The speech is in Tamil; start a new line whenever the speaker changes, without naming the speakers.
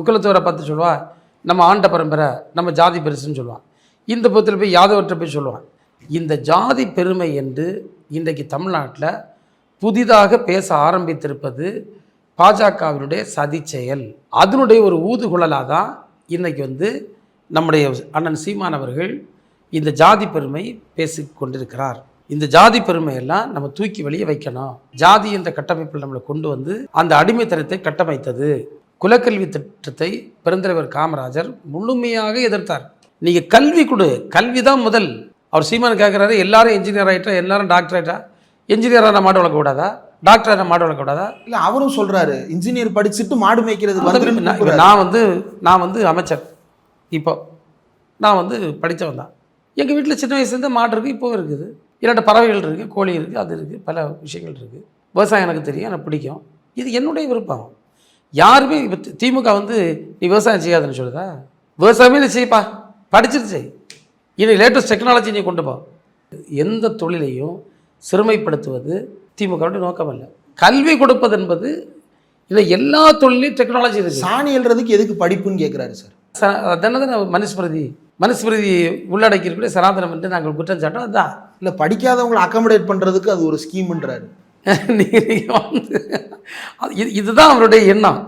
குலத்தவரை பார்த்து சொல்லுவான் நம்ம ஆண்ட பரம்பரை, நம்ம ஜாதி பெருசுன்னு சொல்லுவான். இந்த பக்கத்தில் போய் யாதவற்றை போய் சொல்லுவான். இந்த ஜாதி பெருமை என்று இன்றைக்கு தமிழ்நாட்டில் புதிதாக பேச ஆரம்பித்திருப்பது பாஜகவினுடைய சதி செயல். அதனுடைய ஒரு ஊதுகுழலாக தான் இன்றைக்கி நம்முடைய அண்ணன் சீமான் அவர்கள் இந்த ஜாதி பெருமை பேசி கொண்டிருக்கிறார். இந்த ஜாதி பெருமையெல்லாம் நம்ம தூக்கி வெளியே வைக்கணும். ஜாதி என்ற கட்டமைப்பில் நம்மளை கொண்டு அந்த அடிமைத்தனத்தை கட்டமைத்தது. குலக்கல்வி திட்டத்தை பெருந்தலைவர் காமராஜர் முழுமையாக எதிர்த்தார். நீங்கள் கல்வி கொடு, கல்வி தான் முதல். அவர் சீமான் கேட்குறாரு, எல்லாரும் இன்ஜினியர் ஆகிட்டா, எல்லாரும் டாக்டர் ஆகிட்டா, இன்ஜினியராக மாடு வளர்க்க கூடாதா, டாக்டராக மாடு வளர்க்க கூடாதா? இல்லை, அவரும் சொல்கிறாரு இன்ஜினியர் படிச்சுட்டு மாடு மேய்க்கிறது. நான் அமைச்சர், இப்போ நான் படித்தவன் தான். எங்கள் வீட்டில் சின்ன வயசுலேருந்து மாடு இருக்குது, இப்போவும் இருக்குது. 2 பறவைகள் இருக்குது, கோழி இருக்குது, அது இருக்குது, பல விஷயங்கள் இருக்குது. விவசாயம் எனக்கு தெரியும், எனக்கு பிடிக்கும். இது என்னுடைய விருப்பம். யாருமே இப்போ திமுக நீ விவசாயம் செய்யாதுன்னு சொல்லுதா? விவசாயமே நீ செய்ப்பா, படிச்சுட்டு செய். இன்னைக்கு லேட்டஸ்ட் டெக்னாலஜி நீ கொண்டு போ. எந்த தொழிலையும் சிறுமைப்படுத்துவது திமுகவுடைய நோக்கம் அல்ல. கல்வி கொடுப்பது என்பது இல்லை, எல்லா தொழிலையும் டெக்னாலஜி இருக்குது. சாணி எழுறதுக்கு எதுக்கு படிப்புன்னு கேட்குறாரு சார். அதனால மனுஸ்மிருதி உள்ளடக்கி இருக்கக்கூடிய சனாதனம் என்று நாங்கள் குற்றம் சாட்டோம். அதுதான் இல்லை, படிக்காதவங்களை அக்காமடேட் பண்ணுறதுக்கு அது ஒரு ஸ்கீம்ன்றாரு. இதுதான் அவருடைய எண்ணம்.